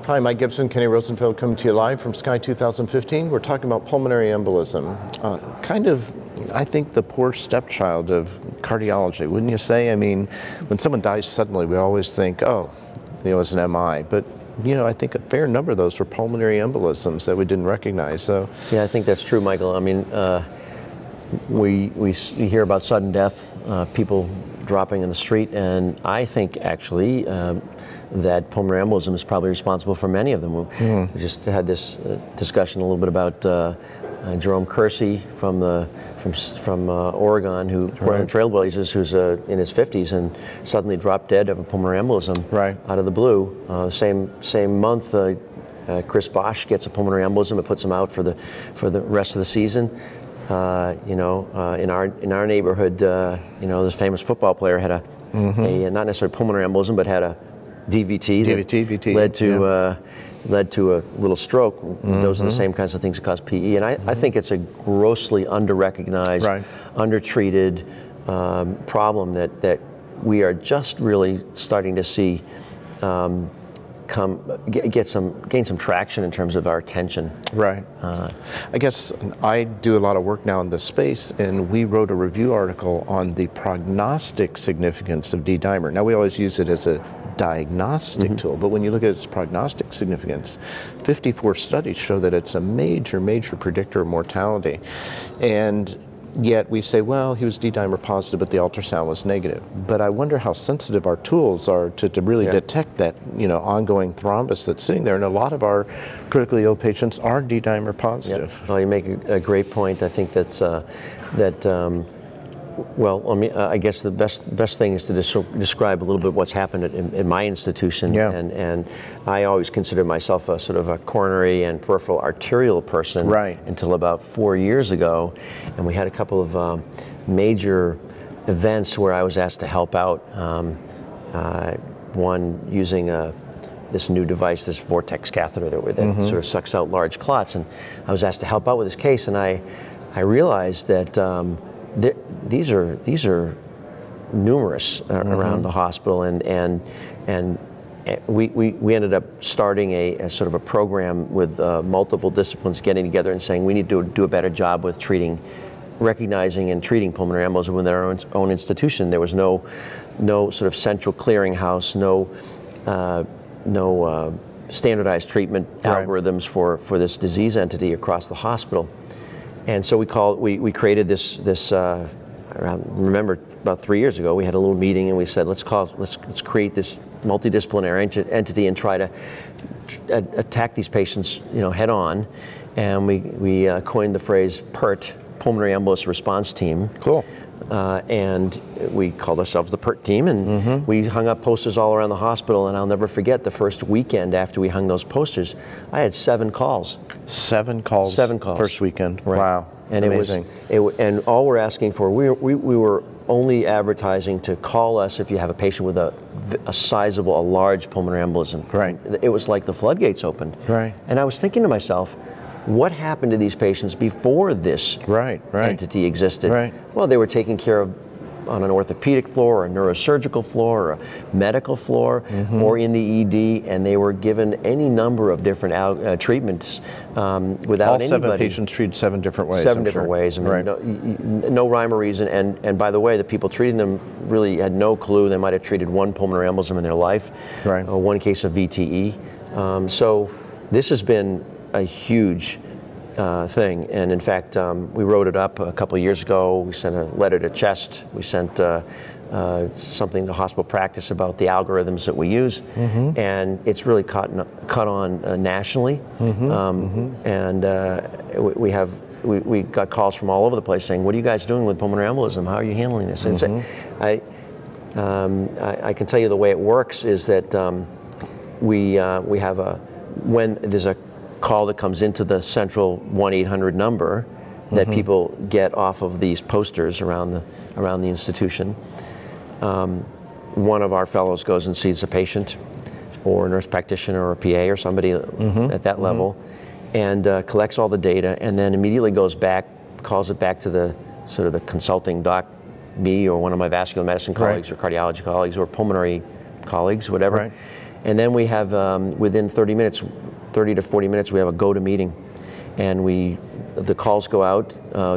Hi, Mike Gibson, Kenneth Rosenfield, coming to you live from SCAI 2015. We're talking about pulmonary embolism. Kind of, I think, the poor stepchild of cardiology, wouldn't you say? I mean, when someone dies suddenly, we always think, oh, you know, it's an MI. But, you know, I think a fair number of those were pulmonary embolisms that we didn't recognize. So, yeah, I think that's true, Michael. I mean, we hear about sudden death, people dropping in the street, and I think actually that pulmonary embolism is probably responsible for many of them. We just had this discussion a little bit about Jerome Kersey from Oregon, who Trailblazers, who's in his 50s and suddenly dropped dead of a pulmonary embolism out of the blue. Same month, Chris Bosch gets a pulmonary embolism. It puts him out for the rest of the season. You know, in our neighborhood, you know, this famous football player had a not necessarily pulmonary embolism, but had a DVT that led to a little stroke. Those are the same kinds of things that cause PE, and I think it's a grossly under-recognized, undertreated problem that we are just really starting to see gain some traction in terms of our attention. Right. I guess I do a lot of work now in this space, and we wrote a review article on the prognostic significance of Ddimer. Now, we always use it as a diagnostic tool, but when you look at its prognostic significance, 54 studies show that it's a major predictor of mortality. And yet we say, well, he was Ddimer positive, but the ultrasound was negative. But I wonder how sensitive our tools are to really detect that, you know, ongoing thrombus that's sitting there. And a lot of our critically ill patients are Ddimer positive. Yep. Well, you make a great point. I think that's well, I mean, I guess the best thing is to describe a little bit what's happened in my institution. And I always considered myself a sort of a coronary and peripheral arterial person until about 4 years ago, and we had a couple of major events where I was asked to help out. One using this new device, this vortex catheter that sort of sucks out large clots, and I was asked to help out with this case, and I realized that these are numerous around the hospital, and we ended up starting a sort of a program with multiple disciplines getting together and saying we need to do a better job with recognizing and treating pulmonary embolism within our own institution. There was no sort of central clearinghouse, no standardized treatment algorithms for this disease entity across the hospital. And so we created this. I remember about 3 years ago, we had a little meeting and we said, let's create this multidisciplinary entity and try to attack these patients, you know, head on. And we coined the phrase PERT, Pulmonary Embolus Response Team. Cool. And we called ourselves the Pert Team, and we hung up posters all around the hospital, and I'll never forget the first weekend after we hung those posters, I had 7 calls. 7 calls? 7 calls. First weekend. Right. Wow. And amazing. And all we're asking for, we were only advertising to call us if you have a patient with a sizable, a large pulmonary embolism. Right. It was like the floodgates opened. Right. And I was thinking to myself, what happened to these patients before this entity existed? Right. Well, they were taken care of on an orthopedic floor, or a neurosurgical floor, or a medical floor, or in the ED, and they were given any number of different treatments without anybody. All 7 patients treated 7 different ways. 7 different ways. I mean, no rhyme or reason. And by the way, the people treating them really had no clue. They might have treated 1 pulmonary embolism in their life, or 1 case of VTE. So this has been a huge thing, and in fact, we wrote it up a couple of years ago. We sent a letter to CHEST. We sent something to hospital practice about the algorithms that we use, and it's really caught on nationally. And we got calls from all over the place saying, "What are you guys doing with pulmonary embolism? How are you handling this?" And I can tell you the way it works is that we have when there's a call that comes into the central 1-800 number that people get off of these posters around the institution. One of our fellows goes and sees a patient, or a nurse practitioner, or a PA, or somebody at that level, and collects all the data, and then immediately goes back, calls it back to the sort of the consulting doc, me or one of my vascular medicine colleagues, or cardiology colleagues, or pulmonary colleagues, whatever. And then we have, within 30 to 40 minutes, we have a go-to meeting. And the calls go out,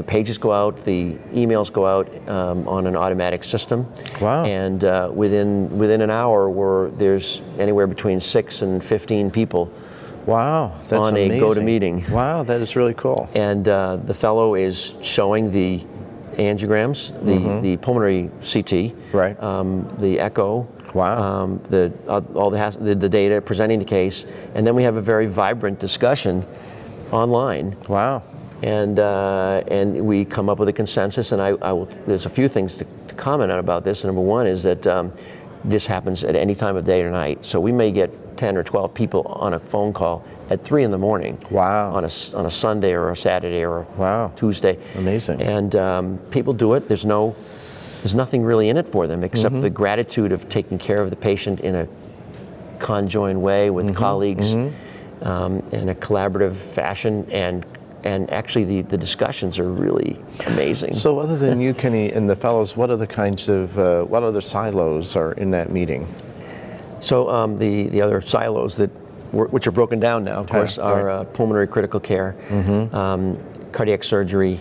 pages go out, the emails go out on an automatic system. Wow. And within an hour, there's anywhere between 6 and 15 people. Wow, that's on amazing. A go-to meeting. Wow, that is really cool. And the fellow is showing the angiograms, the pulmonary CT, right, the echo, wow, all the data, presenting the case, and then we have a very vibrant discussion online. Wow. And we come up with a consensus, and there's a few things to comment on about this. Number one is that this happens at any time of day or night. So we may get 10 or 12 people on a phone call at 3 in the morning. Wow. On a Sunday or a Saturday or a Tuesday. Amazing. And people do it. There's nothing really in it for them except the gratitude of taking care of the patient in a conjoined way with colleagues in a collaborative fashion, and actually the discussions are really amazing. So other than you, Kenny, and the fellows, what other kinds of, what other silos are in that meeting? So the other silos which are broken down now, of course, are pulmonary critical care, cardiac surgery,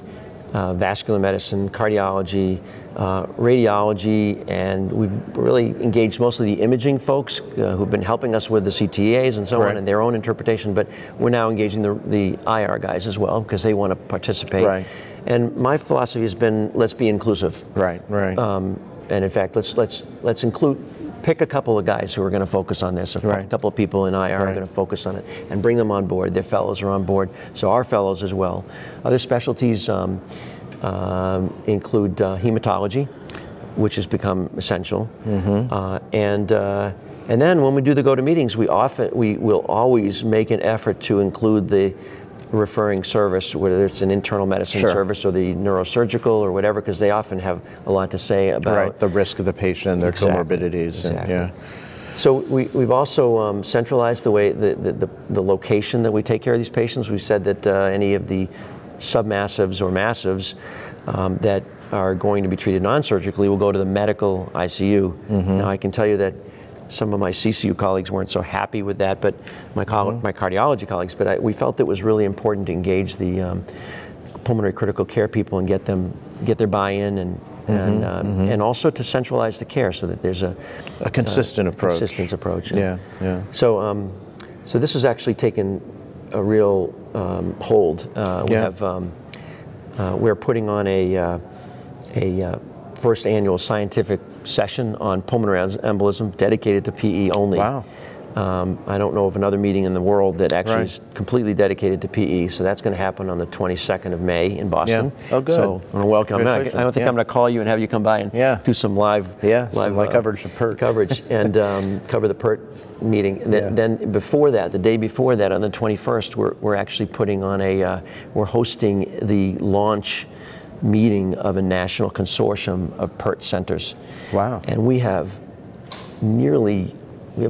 vascular medicine, cardiology, radiology, and we've really engaged most of the imaging folks who've been helping us with the CTAs and so on, and their own interpretation, but we're now engaging the IR guys as well because they want to participate. Right. And my philosophy has been, let's be inclusive. Right, right. And in fact, let's pick a couple of guys who are going to focus on this. A couple of people in IR are going to focus on it and bring them on board. Their fellows are on board, so our fellows as well. Other specialties include hematology, which has become essential, and then when we do the go-to meetings, we will always make an effort to include the referring service, whether it's an internal medicine service or the neurosurgical or whatever, because they often have a lot to say about the risk of the patient and their comorbidities. Exactly. And, so we've also centralized the way the location that we take care of these patients. We said that any of the submassives or massives that are going to be treated non-surgically will go to the medical ICU. Now I can tell you that some of my CCU colleagues weren't so happy with that, but my cardiology colleagues, but we felt it was really important to engage the pulmonary critical care people and get their buy-in and also to centralize the care so that there's a consistent approach. Consistent approach. Yeah, yeah. So this has actually taken a real hold. We're putting on a first annual scientific session on pulmonary embolism dedicated to PE only. Wow. I don't know of another meeting in the world that actually is completely dedicated to PE, so that's going to happen on the 22nd of May in Boston. Yeah. Oh, good. So I'm going to welcome. I don't think I'm going to call you and have you come by and do some live coverage of Pert. Coverage and cover the Pert meeting. And then before that, the day before that, on the 21st, we're actually putting on we're hosting the launch meeting of a national consortium of Pert centers. Wow. And we have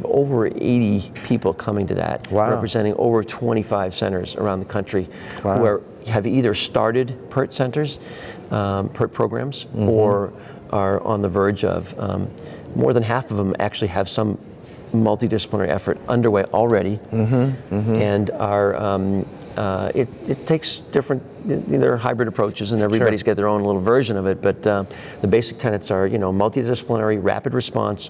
over 80 people coming to that, representing over 25 centers around the country who have either started Pert centers, Pert programs, or are on the verge of. More than half of them actually have some multidisciplinary effort underway already, and are. It takes different, there are hybrid approaches and everybody's got their own little version of it, but the basic tenets are, multidisciplinary, rapid response,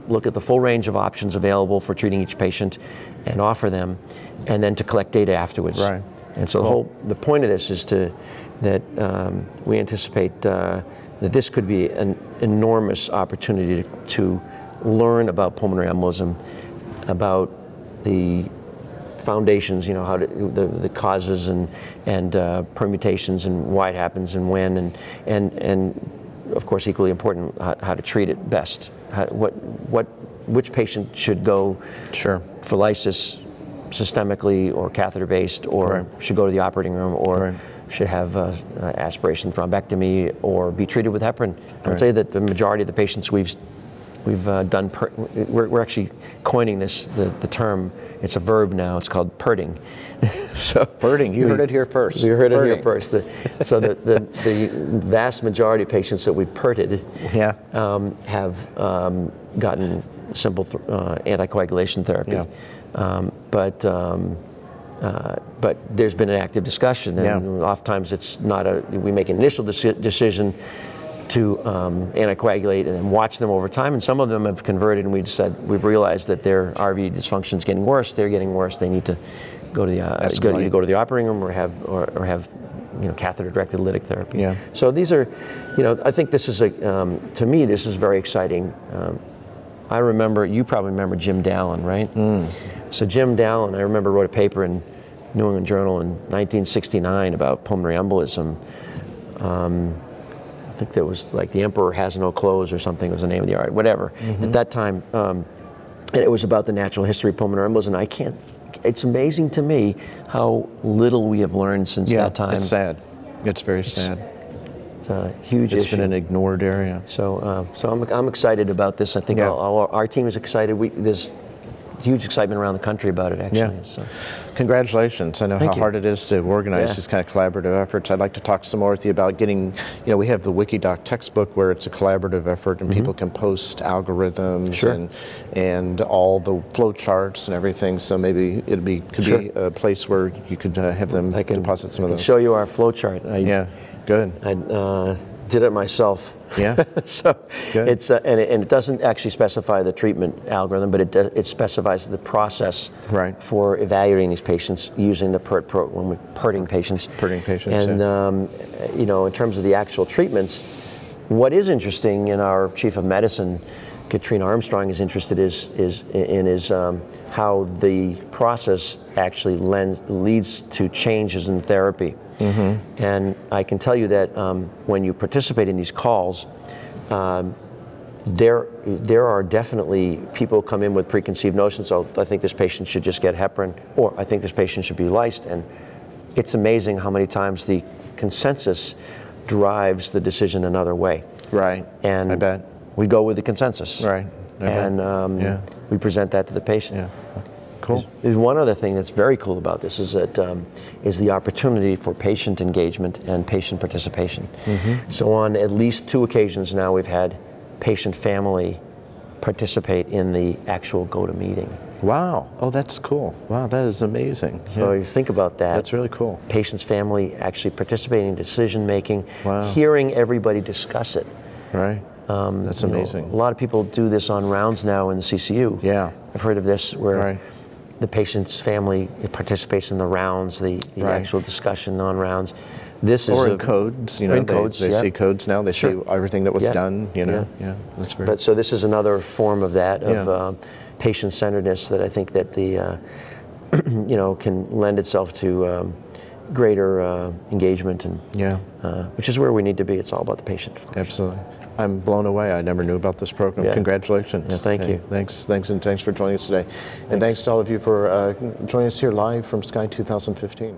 look at the full range of options available for treating each patient and offer them, and then to collect data afterwards. Right. And so the point of this is that we anticipate that this could be an enormous opportunity to learn about pulmonary embolism, about the foundations, how the causes and permutations and why it happens and when, and of course equally important, how to treat it best. Which patient should go for lysis systemically or catheter based, or should go to the operating room, or should have aspiration thrombectomy or be treated with heparin. I would say that the majority of the patients we've done, we're actually coining the term. It's a verb now. It's called perting. So perting. You heard it here first. You heard it here first. So the vast majority of patients that we've perted have gotten simple anticoagulation therapy. Yeah. But there's been an active discussion, and oftentimes it's not we make an initial decision to anticoagulate and then watch them over time, and some of them have converted, and we've realized that their RV dysfunction is getting worse. They're getting worse. They need to go to the either go to the operating room or have catheter-directed lytic therapy. Yeah. So these are, I think this is to me this is very exciting. I remember, you probably remember Jim Dallin, right? So Jim Dallin, I remember, wrote a paper in New England Journal in 1969 about pulmonary embolism. I think that was like "The Emperor Has No Clothes" or something was the name of the art, whatever. At that time, and it was about the natural history of pulmonary embolism. It's amazing to me how little we have learned since that time. It's sad. It's very sad. It's a huge issue. It's been an ignored area. So, I'm excited about this. I think our team is excited. There's huge excitement around the country about it, actually. Yeah. So. Congratulations. I know how hard it is to organize these kind of collaborative efforts. I'd like to talk some more with you about getting, we have the WikiDoc textbook where it's a collaborative effort and people can post algorithms and all the flow charts and everything. So maybe could be a place where you could have them deposit some of those. I can show you our flow chart. Good. I did it myself. Yeah. So it's and it doesn't actually specify the treatment algorithm, but it specifies the process for evaluating these patients using the Pert program, with perting patients. Perting patients. And in terms of the actual treatments, what is interesting, and our chief of medicine, Katrina Armstrong, is interested is how the process actually leads to changes in therapy. And I can tell you that when you participate in these calls, there are definitely people come in with preconceived notions. Oh, I think this patient should just get heparin, or I think this patient should be lysed. And it's amazing how many times the consensus drives the decision another way. Right. And I bet we go with the consensus. Right. And we present that to the patient. Yeah. Cool. There's one other thing that's very cool about this is that is the opportunity for patient engagement and patient participation. So on at least 2 occasions now, we've had patient family participate in the actual go-to meeting. Wow. Oh, that's cool. Wow, that is amazing. So you think about that. That's really cool. Patient's family actually participating in decision making, hearing everybody discuss it. Right. That's amazing. A lot of people do this on rounds now in the CCU. Yeah. I've heard of this where the patient's family participates in the rounds, the actual discussion on rounds. This is in codes, they see codes now. They see everything that was done. That's very. But so this is another form of that of patient-centeredness that I think that the can lend itself to greater engagement and which is where we need to be. It's all about the patient. Of course. Absolutely. I'm blown away. I never knew about this program. Yeah. Congratulations. Yeah, thank you. Thanks for joining us today. And thanks to all of you for joining us here live from SCAI 2015.